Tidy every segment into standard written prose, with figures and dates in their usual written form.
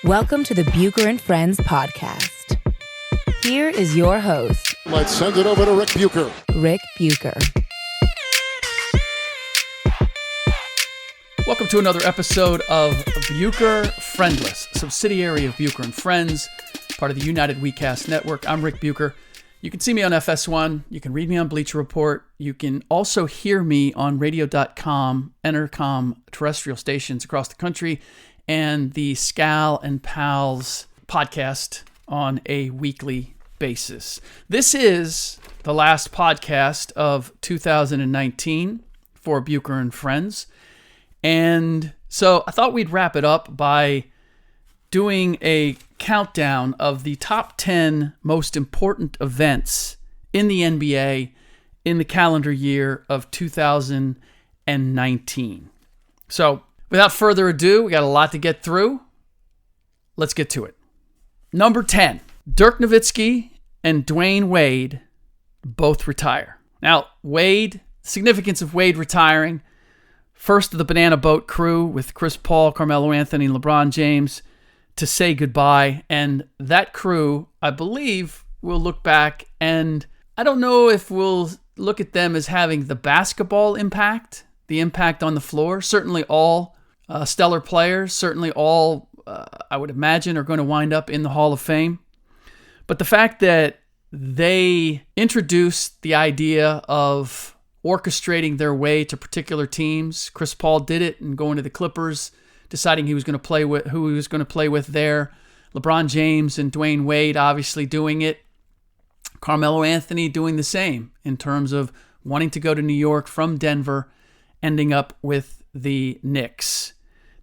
Welcome to the Bucher and Friends podcast. Here is your host. Let's send it over to Ric Bucher. Ric Bucher. Welcome to another episode of Bucher Friendless, a subsidiary of Bucher and Friends, part of the United WeCast network. I'm Ric Bucher. You can see me on FS1. You can read me on Bleacher Report. You can also hear me on radio.com, Entercom terrestrial stations across the country, and the Scal and Pals podcast on a weekly basis. This is the last podcast of 2019 for Bucher and Friends. And so I thought we'd wrap it up by doing a countdown of the top 10 most important events in the NBA in the calendar year of 2019. So without further ado, we got a lot to get through. Let's get to it. Number 10, Dirk Nowitzki and Dwayne Wade both retire. Now, Wade, significance of Wade retiring, first of the Banana Boat crew with Chris Paul, Carmelo Anthony, and LeBron James to say goodbye. And that crew, I believe, will look back, and I don't know if we'll look at them as having the basketball impact, the impact on the floor. Certainly all stellar players, certainly all, I would imagine, are going to wind up in the Hall of Fame. But the fact that they introduced the idea of orchestrating their way to particular teams. Chris Paul did it and going to the Clippers, deciding he was going to play with who he was going to play with there. LeBron James and Dwayne Wade obviously doing it. Carmelo Anthony doing the same in terms of wanting to go to New York from Denver, ending up with the Knicks.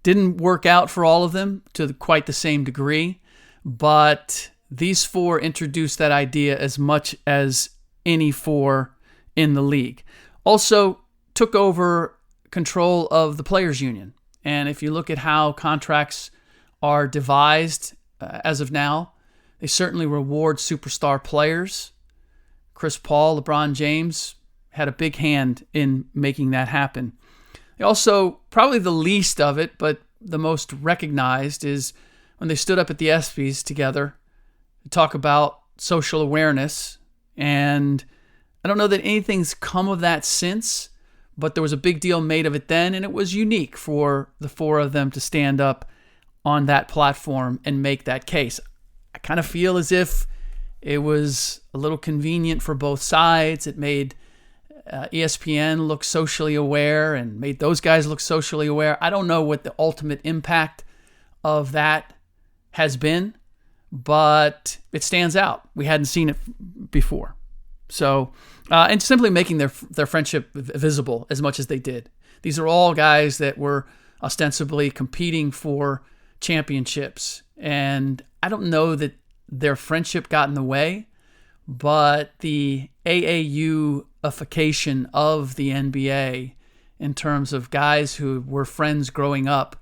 Didn't work out for all of them to quite the same degree, but these four introduced that idea as much as any four in the league. Also took over control of the players' union. And if you look at how contracts are devised as of now, they certainly reward superstar players. Chris Paul, LeBron James had a big hand in making that happen. They also, probably the least of it, but the most recognized, is when they stood up at the ESPYs together to talk about social awareness. And I don't know that anything's come of that since, but there was a big deal made of it then, and it was unique for the four of them to stand up on that platform and make that case. I kind of feel as if it was a little convenient for both sides. It made ESPN look socially aware and made those guys look socially aware. I don't know what the ultimate impact of that has been, but it stands out. We hadn't seen it before. So, and simply making their friendship visible as much as they did. These are all guys that were ostensibly competing for championships. And I don't know that their friendship got in the way, but the AAU-ification of the NBA in terms of guys who were friends growing up.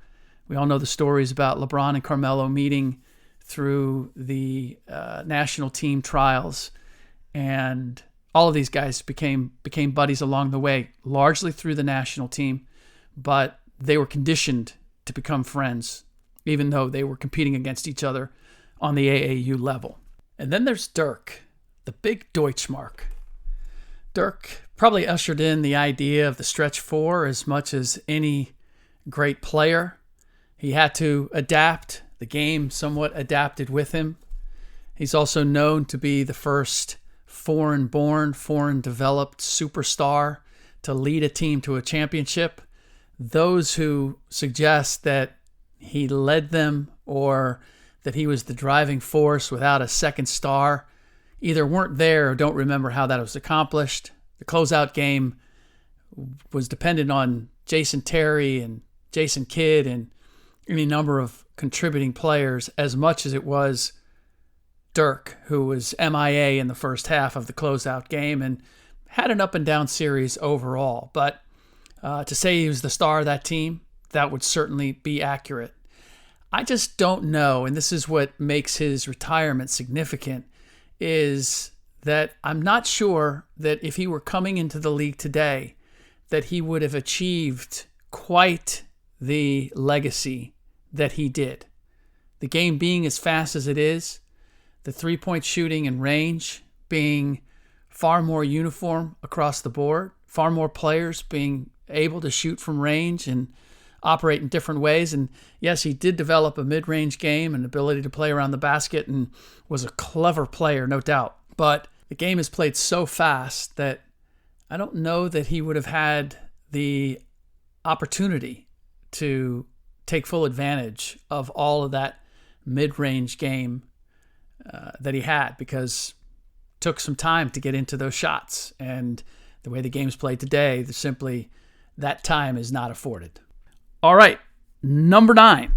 We all know the stories about LeBron and Carmelo meeting through the national team trials. And all of these guys became buddies along the way, largely through the national team, but they were conditioned to become friends, even though they were competing against each other on the AAU level. And then there's Dirk, the big Deutschmark. Dirk probably ushered in the idea of the stretch four as much as any great player. He had to adapt. The game somewhat adapted with him. He's also known to be the first foreign-born, foreign-developed superstar to lead a team to a championship. Those who suggest that he led them or that he was the driving force without a second star either weren't there or don't remember how that was accomplished. The closeout game was dependent on Jason Terry and Jason Kidd and any number of contributing players as much as it was Dirk, who was MIA in the first half of the closeout game and had an up and down series overall. But to say he was the star of that team, that would certainly be accurate. I just don't know, and this is what makes his retirement significant, is that I'm not sure that if he were coming into the league today, that he would have achieved quite the legacy that he did. the game being as fast as it is, the three-point shooting and range being far more uniform across the board, far more players being able to shoot from range and operate in different ways. And yes, he did develop a mid-range game and ability to play around the basket and was a clever player, no doubt. But the game is played so fast that I don't know that he would have had the opportunity to take full advantage of all of that mid-range game that he had, because it took some time to get into those shots. And the way the game's played today, simply that time is not afforded. All right, number 9,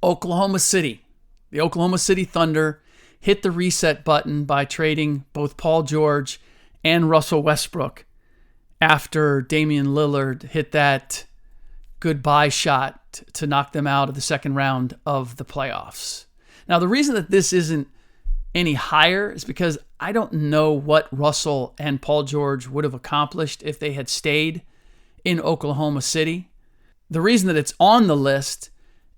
Oklahoma City. The Oklahoma City Thunder hit the reset button by trading both Paul George and Russell Westbrook after Damian Lillard hit that goodbye shot to knock them out of the second round of the playoffs. Now, the reason that this isn't any higher is because I don't know what Russell and Paul George would have accomplished if they had stayed in Oklahoma City. The reason that it's on the list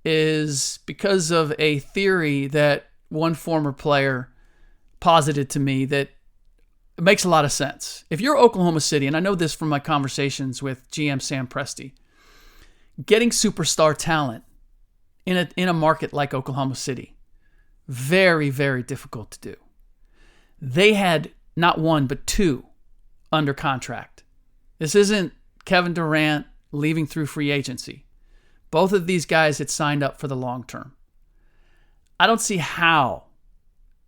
is because of a theory that one former player posited to me that makes a lot of sense. If you're Oklahoma City, and I know this from my conversations with GM Sam Presti, getting superstar talent in a market like Oklahoma City, very, very difficult to do. They had not one, but 2 under contract. This isn't Kevin Durant leaving through free agency. Both of these guys had signed up for the long term. I don't see how,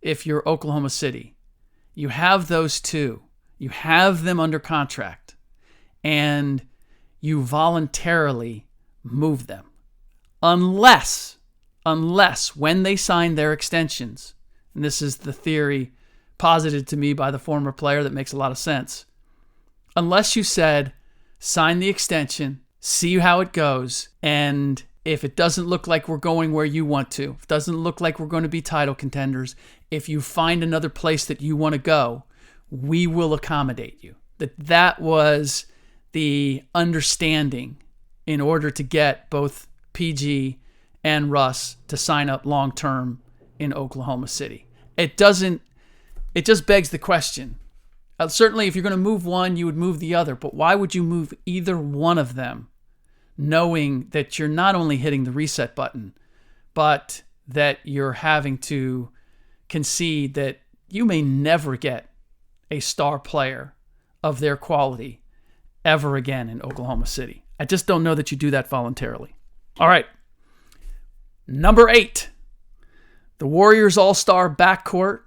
if you're Oklahoma City, you have those 2, you have them under contract, and you voluntarily move them. Unless when they sign their extensions, and this is the theory posited to me by the former player that makes a lot of sense, unless you said, sign the extension, see how it goes, and if it doesn't look like we're going where you want to, if it doesn't look like we're going to be title contenders, if you find another place that you want to go, we will accommodate you. That was the understanding in order to get both PG and Russ to sign up long-term in Oklahoma City. It just begs the question. Certainly, if you're going to move one, you would move the other, but why would you move either one of them knowing that you're not only hitting the reset button, but that you're having to concede that you may never get a star player of their quality ever again in Oklahoma City? I just don't know that you do that voluntarily. All right. Number 8, the Warriors all-star backcourt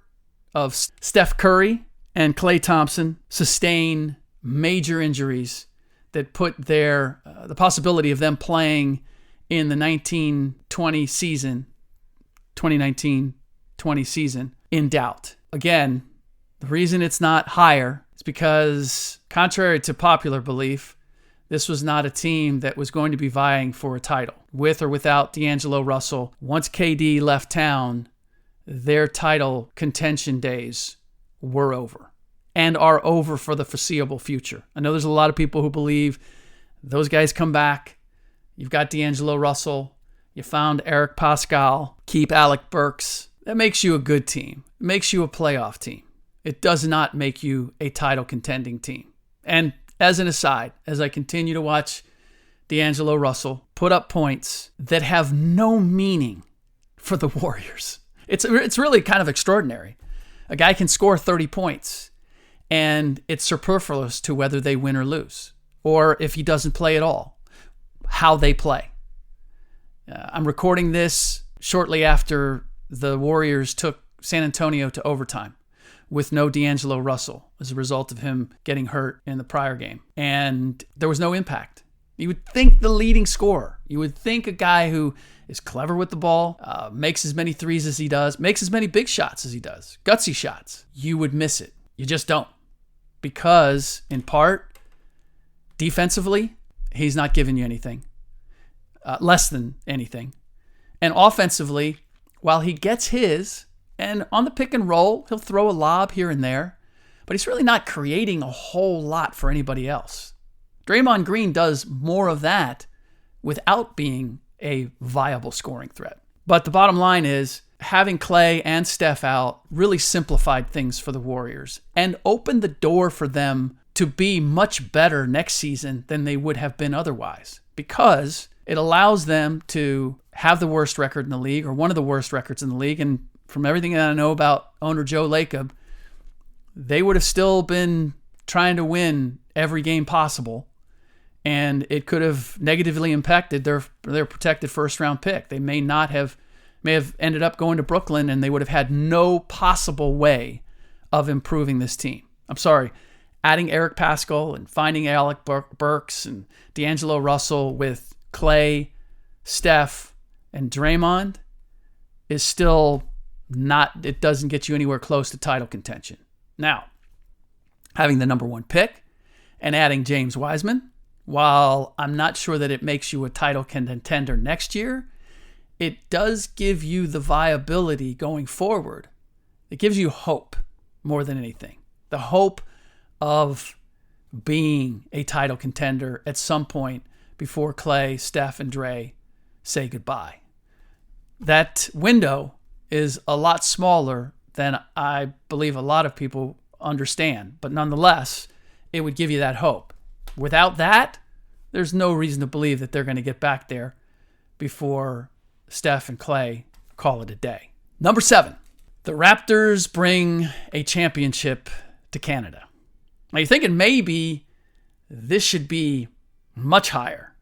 of Steph Curry and Klay Thompson sustain major injuries that put the possibility of them playing in the 2019-20 season in doubt. Again, the reason it's not higher is because, contrary to popular belief, this was not a team that was going to be vying for a title. With or without D'Angelo Russell, once KD left town, their title contention days were over and are over for the foreseeable future. I know there's a lot of people who believe those guys come back. You've got D'Angelo Russell. You found Eric Pascal. Keep Alec Burks. That makes you a good team. It makes you a playoff team. It does not make you a title contending team. And as an aside, as I continue to watch D'Angelo Russell put up points that have no meaning for the Warriors, it's really kind of extraordinary. A guy can score 30 points, and it's superfluous to whether they win or lose, or if he doesn't play at all, how they play. I'm recording this shortly after the Warriors took San Antonio to overtime with no D'Angelo Russell as a result of him getting hurt in the prior game. And there was no impact. You would think the leading scorer, you would think a guy who is clever with the ball, makes as many threes as he does, makes as many big shots as he does, gutsy shots, you would miss it. You just don't. Because, in part, defensively, he's not giving you anything. Less than anything. And offensively, while he gets his, and on the pick and roll, he'll throw a lob here and there, but he's really not creating a whole lot for anybody else. Draymond Green does more of that without being a viable scoring threat. But the bottom line is having Klay and Steph out really simplified things for the Warriors and opened the door for them to be much better next season than they would have been otherwise, because it allows them to have the worst record in the league, or one of the worst records in the league. And from everything that I know about owner Joe Lacob, they would have still been trying to win every game possible, and it could have negatively impacted their protected first-round pick. They may have ended up going to Brooklyn, and they would have had no possible way of improving this team. I'm sorry, adding Eric Paschall and finding Alec Burks and D'Angelo Russell with Klay, Steph, and Draymond is still not, it doesn't get you anywhere close to title contention. Now, having the number one pick and adding James Wiseman, while I'm not sure that it makes you a title contender next year, it does give you the viability going forward. It gives you hope more than anything. The hope of being a title contender at some point before Klay, Steph, and Dre say goodbye. That window is a lot smaller than I believe a lot of people understand, but nonetheless, it would give you that hope. Without that, there's no reason to believe that they're going to get back there before Steph and Klay call it a day. Number 7, the Raptors bring a championship to Canada. Now you're thinking maybe this should be much higher,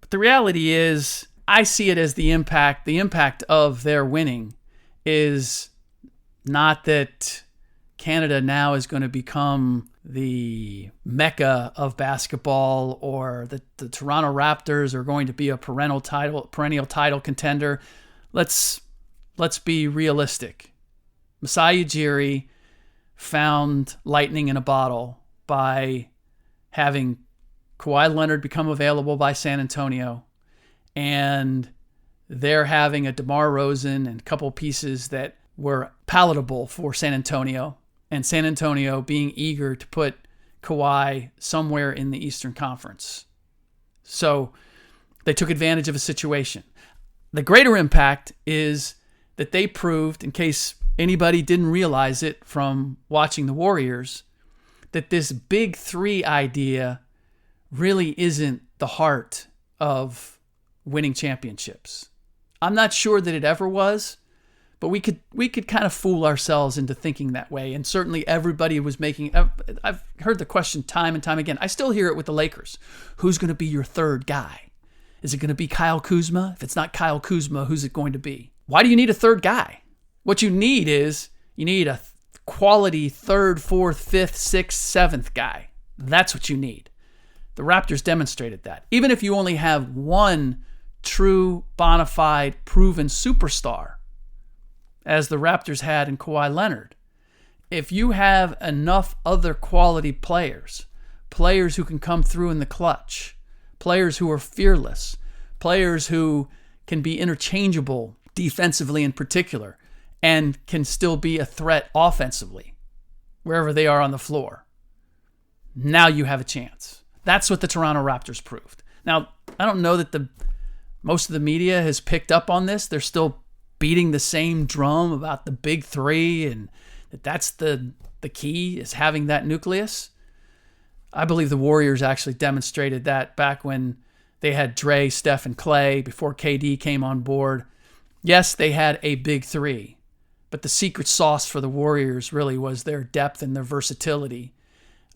but the reality is I see it as the impact of their winning is not that Canada now is going to become the mecca of basketball, or that the Toronto Raptors are going to be a perennial title contender. Let's be realistic. Masai Ujiri found lightning in a bottle by having Kawhi Leonard become available by San Antonio, and they're having a DeMar DeRozan and a couple pieces that were palatable for San Antonio, and San Antonio being eager to put Kawhi somewhere in the Eastern Conference. So they took advantage of a situation. The greater impact is that they proved, in case anybody didn't realize it from watching the Warriors, that this big three idea really isn't the heart of winning championships. I'm not sure that it ever was, but we could kind of fool ourselves into thinking that way. And certainly everybody was making, I've heard the question time and time again. I still hear it with the Lakers. Who's going to be your third guy? Is it going to be Kyle Kuzma? If it's not Kyle Kuzma, who's it going to be? Why do you need a third guy? What you need is a quality third, fourth, fifth, sixth, seventh guy. That's what you need. The Raptors demonstrated that. Even if you only have one true, bona fide, proven superstar, as the Raptors had in Kawhi Leonard, if you have enough other quality players who can come through in the clutch, players who are fearless, players who can be interchangeable defensively in particular, and can still be a threat offensively, wherever they are on the floor, now you have a chance. That's what the Toronto Raptors proved. Now, I don't know that most of the media has picked up on this. They're still beating the same drum about the big three, and that's the key, is having that nucleus. I believe the Warriors actually demonstrated that back when they had Dre, Steph, and Klay before KD came on board. Yes, they had a big three, but the secret sauce for the Warriors really was their depth and their versatility,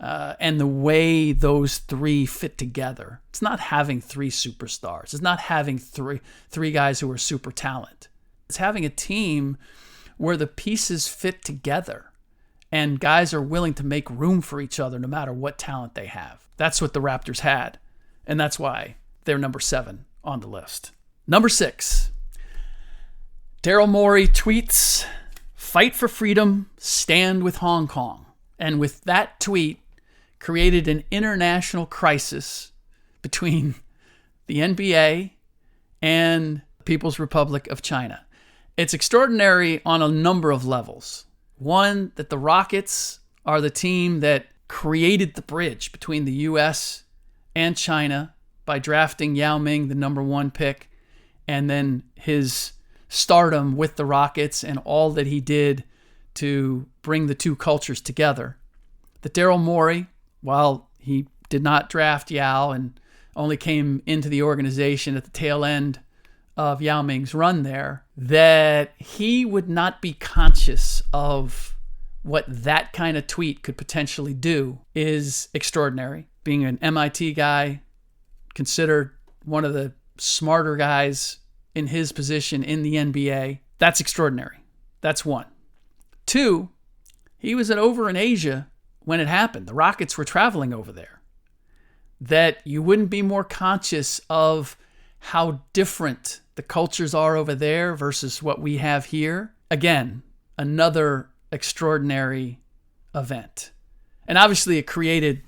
and the way those three fit together. It's not having three superstars. It's not having three guys who are super talent. It's having a team where the pieces fit together and guys are willing to make room for each other no matter what talent they have. That's what the Raptors had, and that's why they're number 7 on the list. Number 6, Daryl Morey tweets, "Fight for freedom, stand with Hong Kong." And with that tweet, created an international crisis between the NBA and the People's Republic of China. It's extraordinary on a number of levels. One, that the Rockets are the team that created the bridge between the U.S. and China by drafting Yao Ming, the number 1 pick, and then his stardom with the Rockets and all that he did to bring the two cultures together, that Daryl Morey, while he did not draft Yao and only came into the organization at the tail end of Yao Ming's run there, that he would not be conscious of what that kind of tweet could potentially do is extraordinary. Being an MIT guy, considered one of the smarter guys in his position in the NBA, that's extraordinary. That's one. Two, he was over in Asia when it happened. The Rockets were traveling over there. That you wouldn't be more conscious of how different the cultures are over there versus what we have here. Again, another extraordinary event. And obviously it created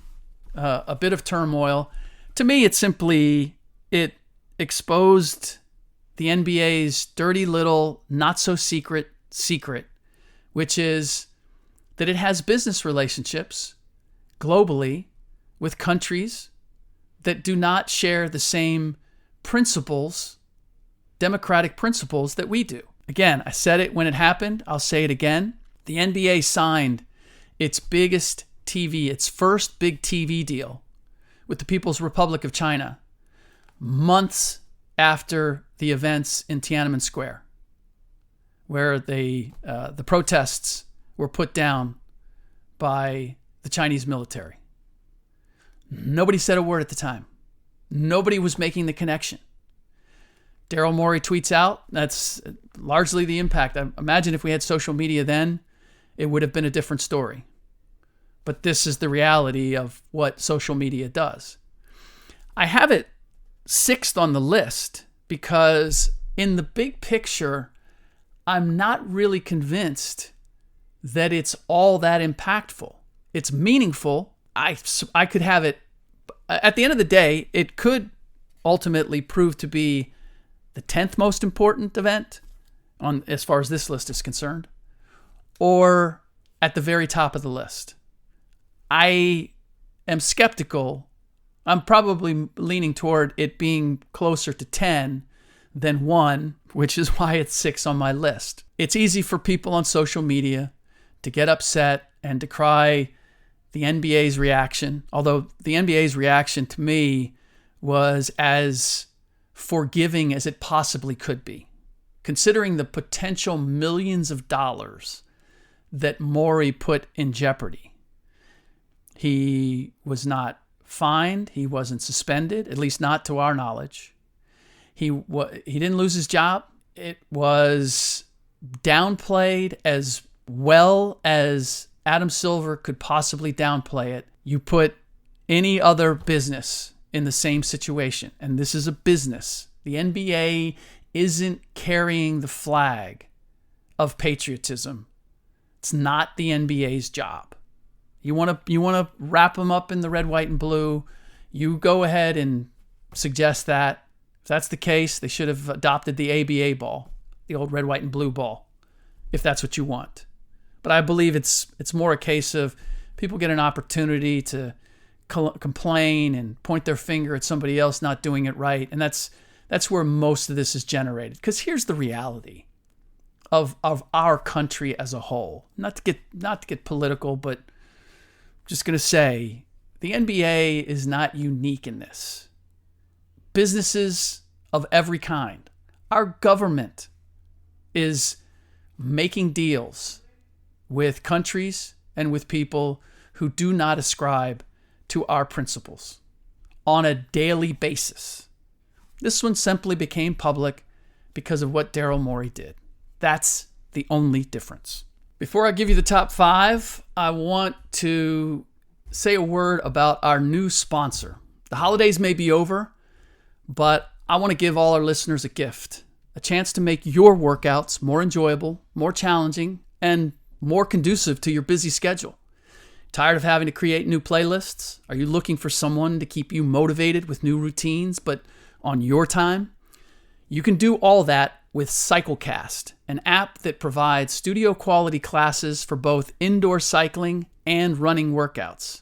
a bit of turmoil. To me, it exposed the NBA's dirty little not-so-secret secret, which is that it has business relationships globally with countries that do not share the same principles, democratic principles that we do. Again, I said it when it happened. I'll say it again. The NBA signed its first big TV deal with the People's Republic of China months after the events in Tiananmen Square, where the protests were put down by the Chinese military. Nobody said a word at the time. Nobody was making the connection. Daryl Morey tweets out. That's largely the impact. I imagine if we had social media then, it would have been a different story. But this is the reality of what social media does. I have it sixth on the list because in the big picture, I'm not really convinced that it's all that impactful. It's meaningful. I could have it, at the end of the day, it could ultimately prove to be the 10th most important event on as far as this list is concerned, or at the very top of the list. I am skeptical. I'm probably leaning toward it being closer to 10 than 1, which is why it's 6 on my list. It's easy for people on social media to get upset and decry the NBA's reaction, although the NBA's reaction to me was as forgiving as it possibly could be, considering the potential millions of dollars that Morey put in jeopardy. He was not fined. He wasn't suspended, at least not to our knowledge. He didn't lose his job. It was downplayed as well as Adam Silver could possibly downplay it. You put any other business in the same situation, and this is a business. The NBA isn't carrying the flag of patriotism. It's not the NBA's job. You want to wrap them up in the red, white, and blue. You go ahead and suggest that. If that's the case, they should have adopted the ABA ball, the old red, white, and blue ball, if that's what you want. But I believe it's more a case of people get an opportunity to complain and point their finger at somebody else not doing it right, and that's where most of this is generated. Because here's the reality of our country as a whole. Not to get political, but I'm just going to say the NBA is not unique in this. Businesses of every kind, our government is making deals with countries and with people who do not ascribe to our principles on a daily basis. This one simply became public because of what Daryl Morey did. That's the only difference. Before I give you the top 5, I want to say a word about our new sponsor. The holidays may be over, but I want to give all our listeners a gift, a chance to make your workouts more enjoyable, more challenging, and more conducive to your busy schedule. Tired of having to create new playlists? Are you looking for someone to keep you motivated with new routines, but on your time? You can do all that with CycleCast, an app that provides studio quality classes for both indoor cycling and running workouts.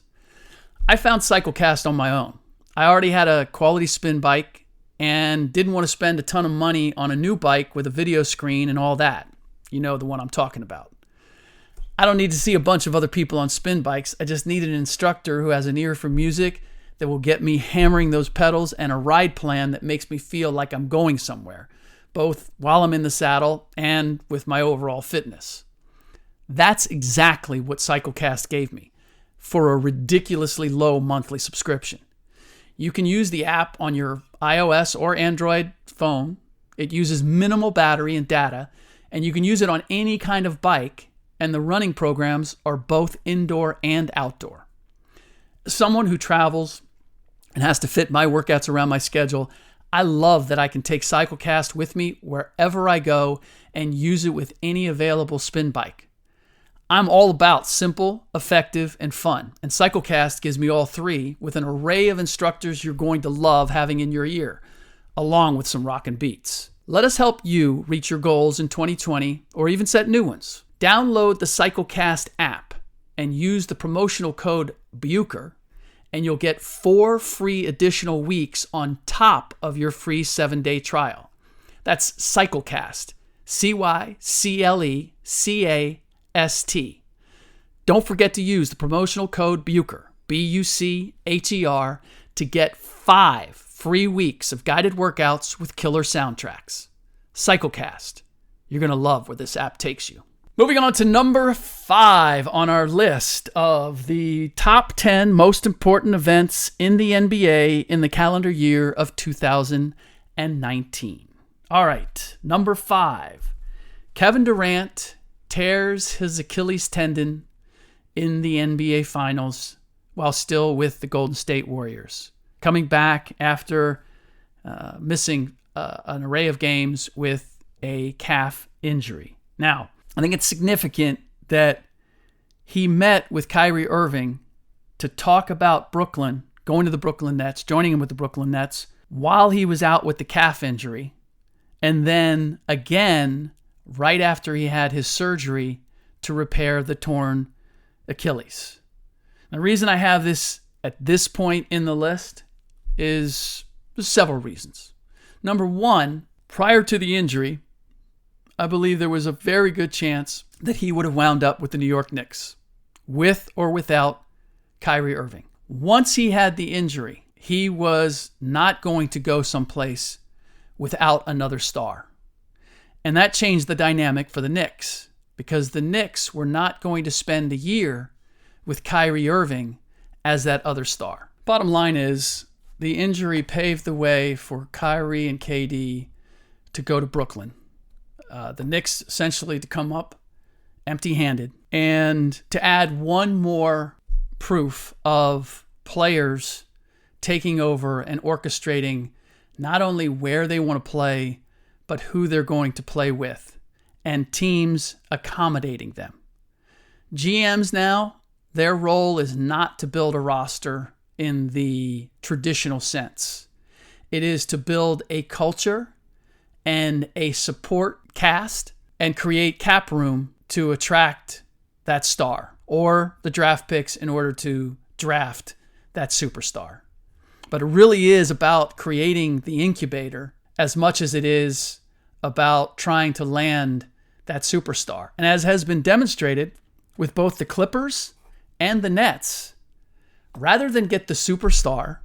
I found CycleCast on my own. I already had a quality spin bike and didn't want to spend a ton of money on a new bike with a video screen and all that. You know the one I'm talking about. I don't need to see a bunch of other people on spin bikes. I just need an instructor who has an ear for music that will get me hammering those pedals and a ride plan that makes me feel like I'm going somewhere, both while I'm in the saddle and with my overall fitness. That's exactly what CycleCast gave me for a ridiculously low monthly subscription. You can use the app on your iOS or Android phone. It uses minimal battery and data, and you can use it on any kind of bike, and the running programs are both indoor and outdoor. As someone who travels and has to fit my workouts around my schedule, I love that I can take CycleCast with me wherever I go and use it with any available spin bike. I'm all about simple, effective, and fun, and CycleCast gives me all three with an array of instructors you're going to love having in your ear, along with some rockin' beats. Let us help you reach your goals in 2020 or even set new ones. Download the CycleCast app and use the promotional code BUCHER, and you'll get 4 free additional weeks on top of your free 7-day trial. That's CycleCast, CycleCast. Don't forget to use the promotional code BUCHER, BUCHER, to get 5 free weeks of guided workouts with killer soundtracks. CycleCast. You're going to love where this app takes you. Moving on to number 5 on our list of the top 10 most important events in the NBA in the calendar year of 2019. All right, number 5. Kevin Durant tears his Achilles tendon in the NBA Finals while still with the Golden State Warriors, coming back after missing an array of games with a calf injury. Now, I think it's significant that he met with Kyrie Irving to talk about Brooklyn, going to the Brooklyn Nets, joining him with the Brooklyn Nets while he was out with the calf injury, and then again right after he had his surgery to repair the torn Achilles. The reason I have this at this point in the list is several reasons. Number 1, prior to the injury, I believe there was a very good chance that he would have wound up with the New York Knicks, with or without Kyrie Irving. Once he had the injury, he was not going to go someplace without another star. And that changed the dynamic for the Knicks, because the Knicks were not going to spend a year with Kyrie Irving as that other star. Bottom line is, the injury paved the way for Kyrie and KD to go to Brooklyn. The Knicks essentially to come up empty-handed. And to add one more proof of players taking over and orchestrating not only where they want to play, but who they're going to play with, and teams accommodating them. GMs now, their role is not to build a roster in the traditional sense. It is to build a culture and a support cast and create cap room to attract that star or the draft picks in order to draft that superstar. But it really is about creating the incubator as much as it is about trying to land that superstar. And as has been demonstrated with both the Clippers and the Nets, rather than get the superstar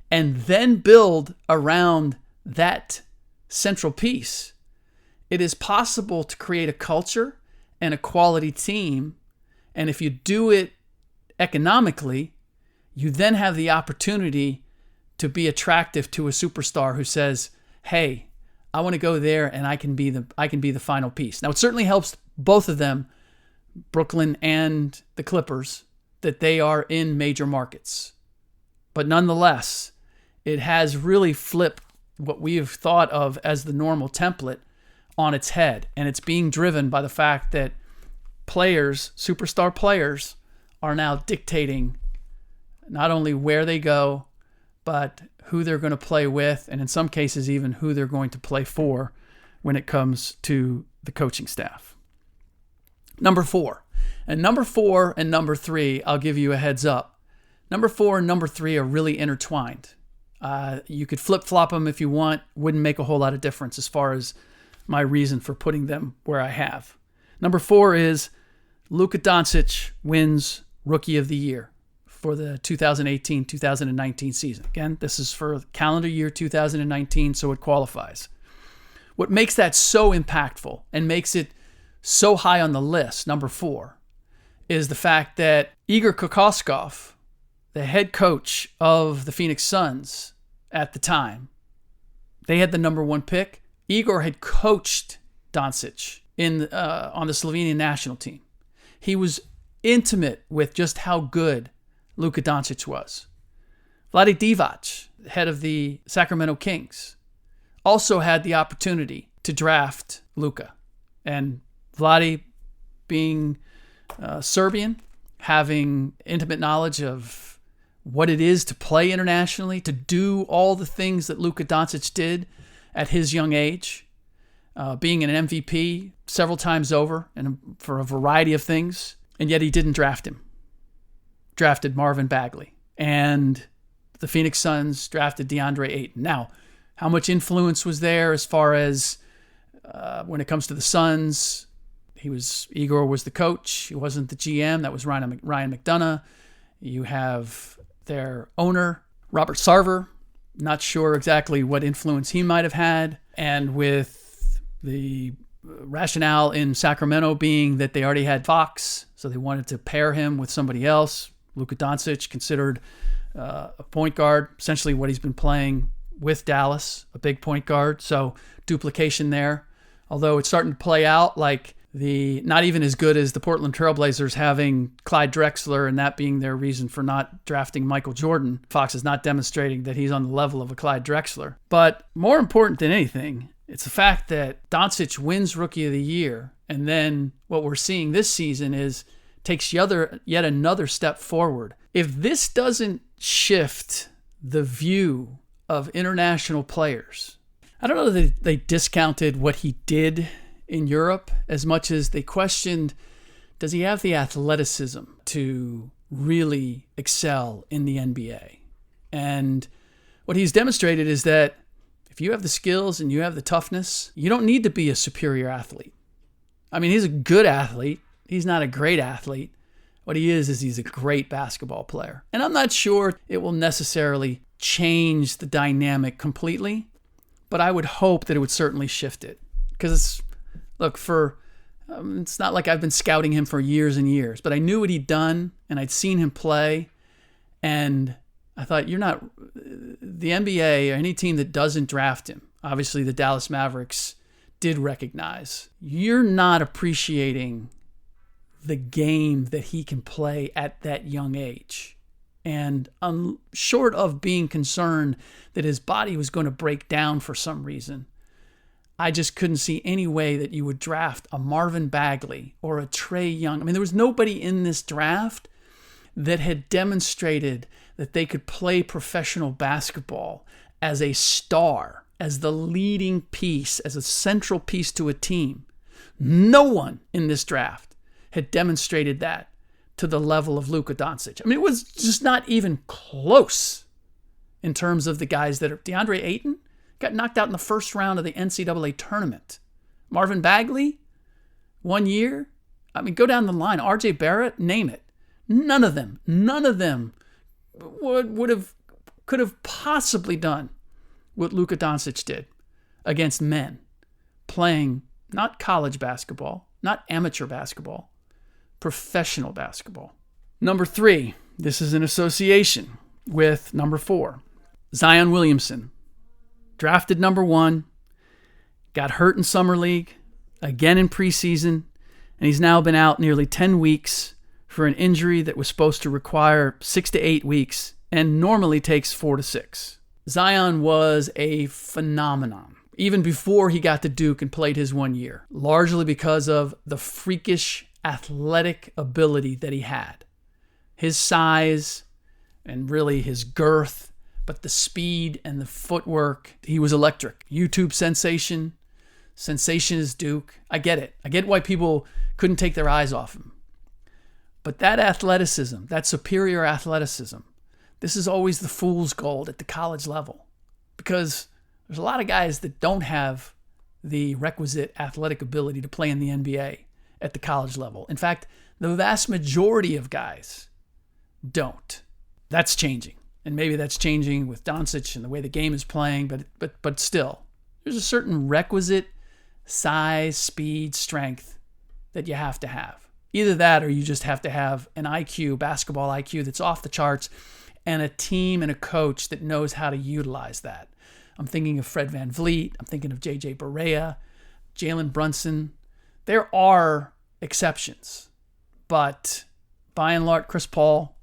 and then build around that central piece, it is possible to create a culture and a quality team. And if you do it economically, you then have the opportunity to be attractive to a superstar who says, hey, I want to go there and I can be the final piece. Now, it certainly helps both of them, Brooklyn and the Clippers, that they are in major markets. But nonetheless, it has really flipped what we have thought of as the normal template on its head. And it's being driven by the fact that players, superstar players, are now dictating not only where they go, but who they're going to play with, and in some cases even who they're going to play for when it comes to the coaching staff. Number 4. And number 4 and number 3, I'll give you a heads up. Number 4 and number 3 are really intertwined. You could flip-flop them if you want. Wouldn't make a whole lot of difference as far as my reason for putting them where I have. Number 4 is Luka Doncic wins Rookie of the Year for the 2018-2019 season. Again, this is for calendar year 2019, so it qualifies. What makes that so impactful and makes it so high on the list, number 4, is the fact that Igor Kokoskov, the head coach of the Phoenix Suns at the time, they had the number 1 pick. Igor had coached Doncic on the Slovenian national team. He was intimate with just how good Luka Doncic was. Vlade Divac, head of the Sacramento Kings, also had the opportunity to draft Luka. And Vlade, being Serbian, having intimate knowledge of what it is to play internationally, to do all the things that Luka Doncic did at his young age, being an MVP several times over and for a variety of things, and yet he didn't draft him. Drafted Marvin Bagley. And the Phoenix Suns drafted DeAndre Ayton. Now, how much influence was there as far as when it comes to the Suns? Igor was the coach. He wasn't the GM. That was Ryan McDonough. You have their owner, Robert Sarver. Not sure exactly what influence he might have had. And with the rationale in Sacramento being that they already had Fox, so they wanted to pair him with somebody else. Luka Doncic, considered a point guard, essentially what he's been playing with Dallas, a big point guard. So duplication there. Although it's starting to play out like not even as good as the Portland Trailblazers having Clyde Drexler and that being their reason for not drafting Michael Jordan. Fox is not demonstrating that he's on the level of a Clyde Drexler. But more important than anything, it's the fact that Doncic wins Rookie of the Year, and then what we're seeing this season is takes yet another step forward. If this doesn't shift the view of international players, I don't know that they discounted what he did in Europe as much as they questioned, does he have the athleticism to really excel in the NBA? And what he's demonstrated is that if you have the skills and you have the toughness, you don't need to be a superior athlete. I mean, he's a good athlete. He's not a great athlete. What he is he's a great basketball player. And I'm not sure it will necessarily change the dynamic completely, but I would hope that it would certainly shift it. Because it's not like I've been scouting him for years and years, but I knew what he'd done and I'd seen him play. And I thought, the NBA or any team that doesn't draft him, obviously the Dallas Mavericks did recognize, you're not appreciating the game that he can play at that young age. And short of being concerned that his body was going to break down for some reason, I just couldn't see any way that you would draft a Marvin Bagley or a Trae Young. I mean, there was nobody in this draft that had demonstrated that they could play professional basketball as a star, as the leading piece, as a central piece to a team. No one in this draft had demonstrated that to the level of Luka Doncic. I mean, it was just not even close in terms of the guys that are. DeAndre Ayton got knocked out in the first round of the NCAA tournament. Marvin Bagley, 1 year. I mean, go down the line. RJ Barrett, name it. None of them could have possibly done what Luka Doncic did against men playing not college basketball, not amateur basketball, professional basketball. Number 3, this is an association with number 4. Zion Williamson, drafted number 1, got hurt in summer league, again in preseason, and he's now been out nearly 10 weeks for an injury that was supposed to require 6 to 8 weeks and normally takes 4 to 6. Zion was a phenomenon, even before he got to Duke and played his 1 year, largely because of the freakish athletic ability that he had. His size and really his girth, but the speed and the footwork, he was electric. YouTube sensation is Duke. I get it. I get why people couldn't take their eyes off him. But that athleticism, that superior athleticism, this is always the fool's gold at the college level, because there's a lot of guys that don't have the requisite athletic ability to play in the NBA at the college level. In fact, the vast majority of guys don't. That's changing. And maybe that's changing with Doncic and the way the game is playing, but still, there's a certain requisite size, speed, strength that you have to have. Either that or you just have to have an IQ, basketball IQ that's off the charts, and a team and a coach that knows how to utilize that. I'm thinking of Fred VanVleet. I'm thinking of J.J. Barea, Jalen Brunson. There are exceptions, but by and large, Chris Paul,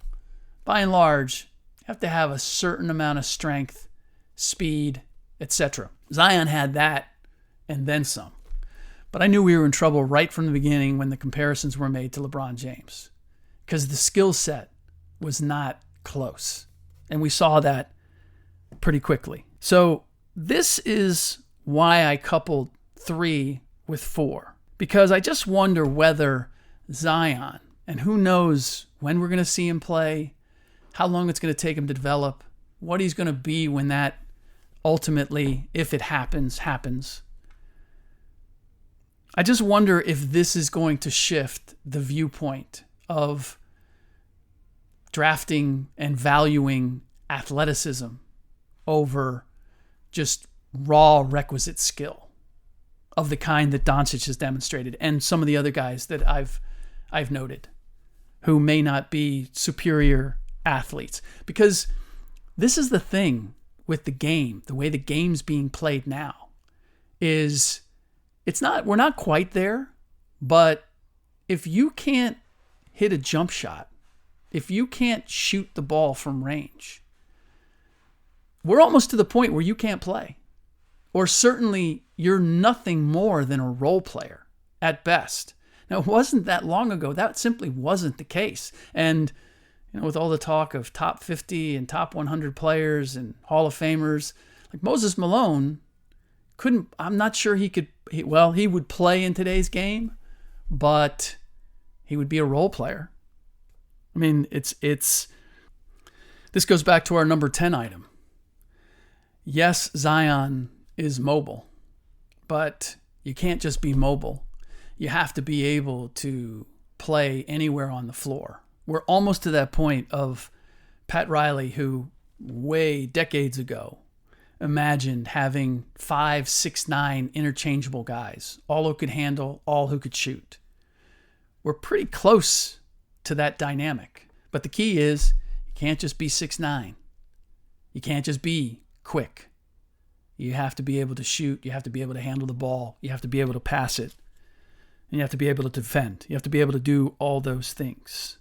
by and large, you have to have a certain amount of strength, speed, etc. Zion had that and then some. But I knew we were in trouble right from the beginning when the comparisons were made to LeBron James, because the skill set was not close. And we saw that pretty quickly. So this is why I coupled 3 with 4, because I just wonder whether Zion, and who knows when we're going to see him play, how long it's going to take him to develop, what he's going to be when that ultimately, if it happens. I just wonder if this is going to shift the viewpoint of drafting and valuing athleticism over just raw requisite skill of the kind that Doncic has demonstrated, and some of the other guys that I've noted who may not be superior athletes. Because this is the thing with the game, the way the game's being played now, is we're not quite there, but if you can't hit a jump shot, if you can't shoot the ball from range, we're almost to the point where you can't play. Or certainly you're nothing more than a role player at best. Now, it wasn't that long ago. That simply wasn't the case. And with all the talk of top 50 and top 100 players and Hall of Famers, like Moses Malone I'm not sure he would play in today's game, but he would be a role player. I mean, this goes back to our number 10 item. Yes, Zion is mobile, but you can't just be mobile. You have to be able to play anywhere on the floor. We're almost to that point of Pat Riley, who decades ago imagined having 5, 6, 9 interchangeable guys, all who could handle, all who could shoot. We're pretty close to that dynamic. But the key is you can't just be 6'9". You can't just be quick. You have to be able to shoot. You have to be able to handle the ball. You have to be able to pass it. And you have to be able to defend. You have to be able to do all those things.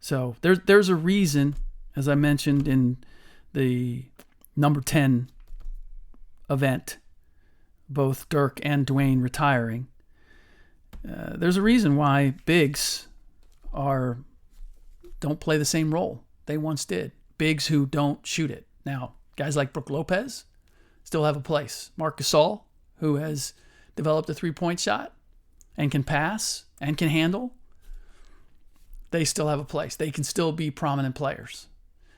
So there's a reason, as I mentioned in the number 10 event, both Dirk and Dwayne retiring. There's a reason why bigs don't play the same role they once did. Bigs who don't shoot it. Now, guys like Brook Lopez still have a place. Marc Gasol, who has developed a three-point shot and can pass and can handle, they still have a place. They can still be prominent players.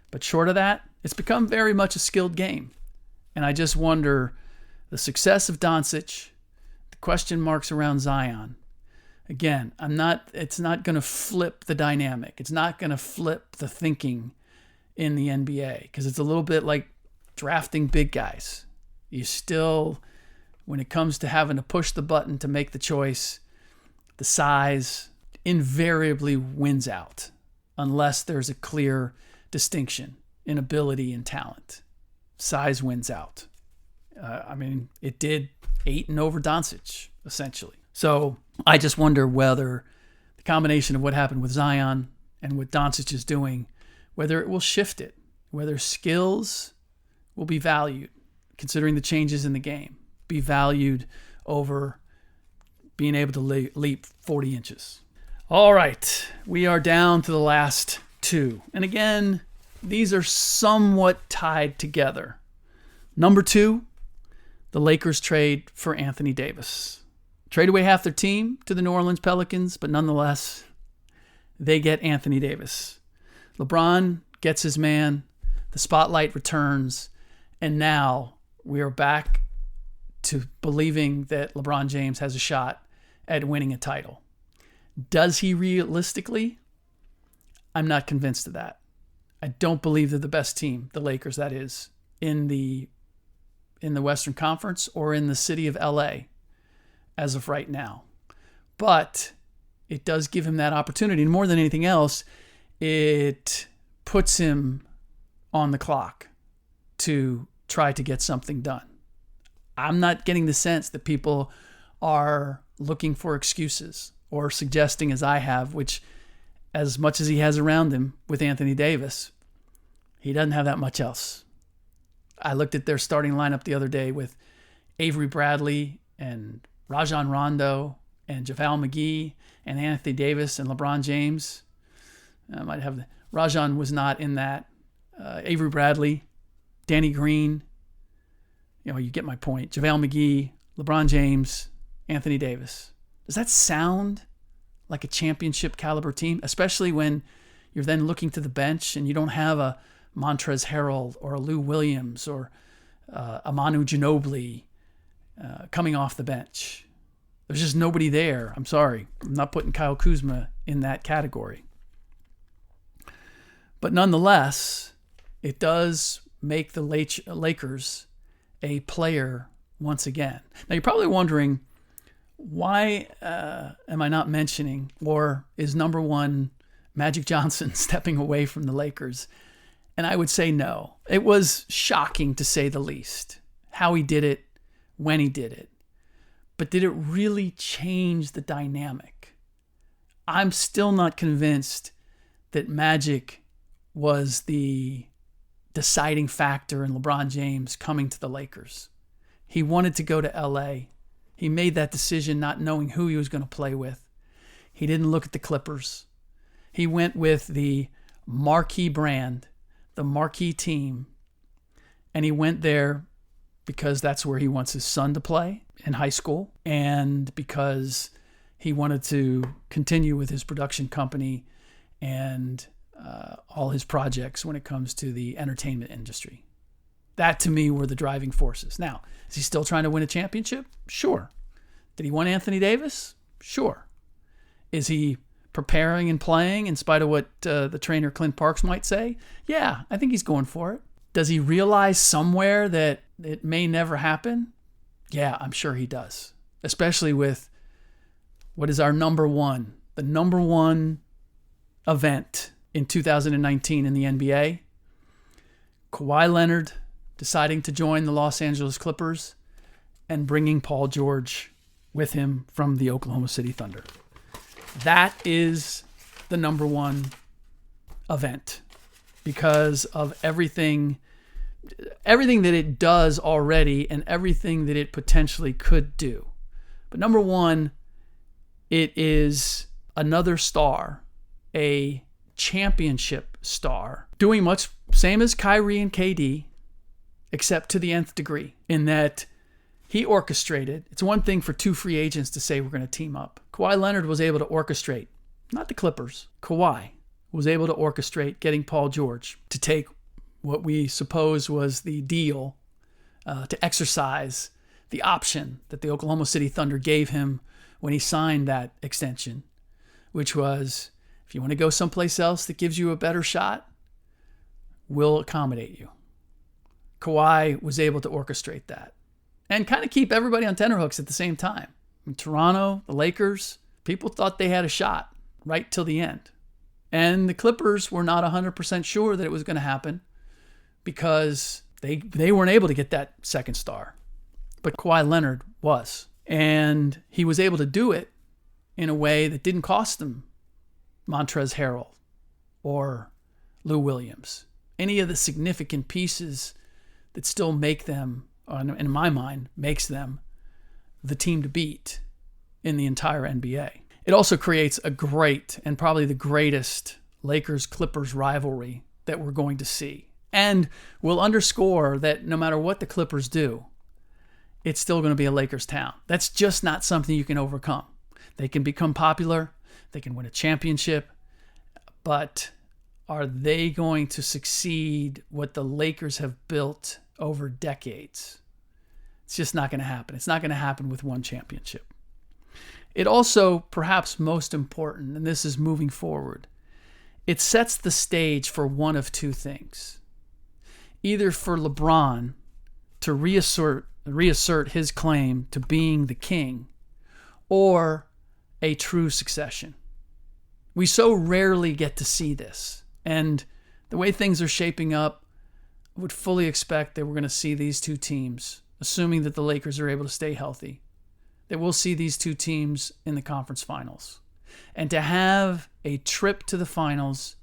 But short of that, it's become very much a skilled game. And I just wonder, the success of Doncic, the question marks around Zion. Again, it's not going to flip the dynamic. It's not going to flip the thinking in the NBA, because it's a little bit like drafting big guys. You still, when it comes to having to push the button to make the choice, the size invariably wins out unless there's a clear distinction in ability and talent. Size wins out. It did 8 and over Doncic, essentially. So I just wonder whether the combination of what happened with Zion and what Doncic is doing, whether it will shift it, whether skills will be valued, considering the changes in the game, be valued over being able to leap 40 inches. All right, we are down to the last 2. And again, these are somewhat tied together. Number 2, the Lakers trade for Anthony Davis. Trade away half their team to the New Orleans Pelicans, but nonetheless, they get Anthony Davis. LeBron gets his man, the spotlight returns, and now we are back to believing that LeBron James has a shot at winning a title. Does he realistically? I'm not convinced of that. I don't believe they're the best team, the Lakers, that is, in the Western Conference or in the city of LA as of right now. But it does give him that opportunity. And more than anything else, it puts him on the clock to try to get something done. I'm not getting the sense that people are looking for excuses or suggesting, as I have, which as much as he has around him with Anthony Davis, he doesn't have that much else. I looked at their starting lineup the other day with Avery Bradley and Rajon Rondo and JaVale McGee and Anthony Davis and LeBron James. I might have Rajon was not in that. Avery Bradley, Danny Green. You get my point. JaVale McGee, LeBron James, Anthony Davis. Does that sound like a championship caliber team? Especially when you're then looking to the bench and you don't have a Montrezl Harrell or a Lou Williams or a Manu Ginobili coming off the bench. There's just nobody there. I'm sorry. I'm not putting Kyle Kuzma in that category. But nonetheless, it does make the Lakers a player once again. Now, you're probably wondering, why am I not mentioning, or is number one Magic Johnson stepping away from the Lakers? And I would say no. It was shocking, to say the least, how he did it, when he did it. But did it really change the dynamic? I'm still not convinced that Magic was the deciding factor in LeBron James coming to the Lakers. He wanted to go to LA. He made that decision not knowing who he was going to play with. He didn't look at the Clippers. He went with the marquee brand, the marquee team, and he went there because that's where he wants his son to play in high school, and because he wanted to continue with his production company and all his projects when it comes to the entertainment industry. That, to me, were the driving forces. Now, is he still trying to win a championship? Sure. Did he want Anthony Davis? Sure. Is he preparing and playing in spite of what the trainer Clint Parks might say? Yeah, I think he's going for it. Does he realize somewhere that it may never happen? Yeah, I'm sure he does. Especially with what is our the number one event in 2019 in the NBA. Kawhi Leonard deciding to join the Los Angeles Clippers and bringing Paul George with him from the Oklahoma City Thunder. That is the number one event because of everything that it does already and everything that it potentially could do. But number one, it is another star, a championship star, doing much same as Kyrie and KD, except to the nth degree, in that he orchestrated. It's one thing for two free agents to say we're going to team up. Kawhi Leonard was able to orchestrate, not the Clippers. Kawhi was able to orchestrate getting Paul George to take what we suppose was the deal, to exercise the option that the Oklahoma City Thunder gave him when he signed that extension, which was, if you want to go someplace else that gives you a better shot, we'll accommodate you. Kawhi was able to orchestrate that and kind of keep everybody on tenterhooks at the same time. In Toronto, the Lakers, people thought they had a shot right till the end. And the Clippers were not 100% sure that it was going to happen because they weren't able to get that second star. But Kawhi Leonard was. And he was able to do it in a way that didn't cost them Montrezl Harrell or Lou Williams. Any of the significant pieces that still make them, in my mind, makes them the team to beat in the entire NBA. It also creates a great and probably the greatest Lakers-Clippers rivalry that we're going to see. And will underscore that no matter what the Clippers do, it's still going to be a Lakers town. That's just not something you can overcome. They can become popular, they can win a championship, but Are they going to succeed what the Lakers have built over decades? It's just not going to happen. It's not going to happen with one championship. It also, perhaps most important, and this is moving forward, it sets the stage for one of two things. Either for LeBron to reassert his claim to being the king, or a true succession. We so rarely get to see this. And the way things are shaping up, I would fully expect that we're going to see these two teams, assuming that the Lakers are able to stay healthy, that we'll see these two teams in the conference finals. And to have a trip to the finals,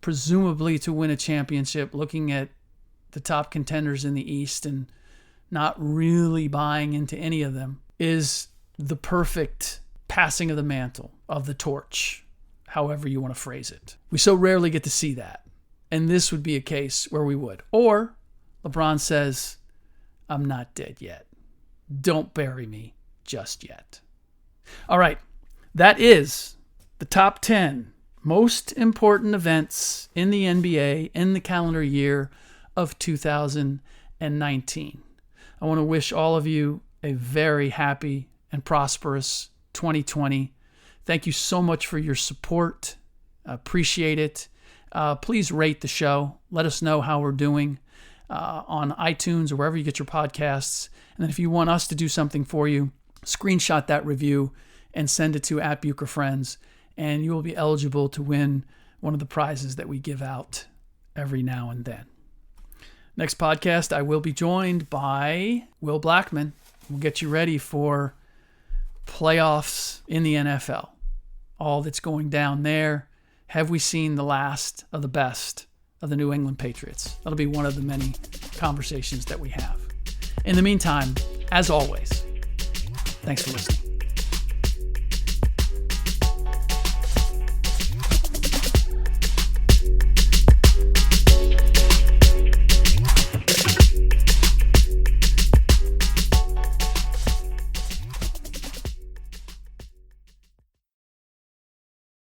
presumably to win a championship, looking at the top contenders in the East and not really buying into any of them, is the perfect passing of the mantle, of the torch, however you want to phrase it. We so rarely get to see that. And this would be a case where we would. Or LeBron says, I'm not dead yet. Don't bury me just yet. All right. That is the top 10 most important events in the NBA in the calendar year of 2019. I want to wish all of you a very happy and prosperous 2020. Thank you so much for your support. I appreciate it. Please rate the show. Let us know how we're doing on iTunes or wherever you get your podcasts. And then if you want us to do something for you, screenshot that review and send it to @BucherFriends, and you will be eligible to win one of the prizes that we give out every now and then. Next podcast, I will be joined by Will Blackman. We'll get you ready for playoffs in the NFL. All that's going down there. Have we seen the last of the best of the New England Patriots? That'll be one of the many conversations that we have. In the meantime, as always, thanks for listening.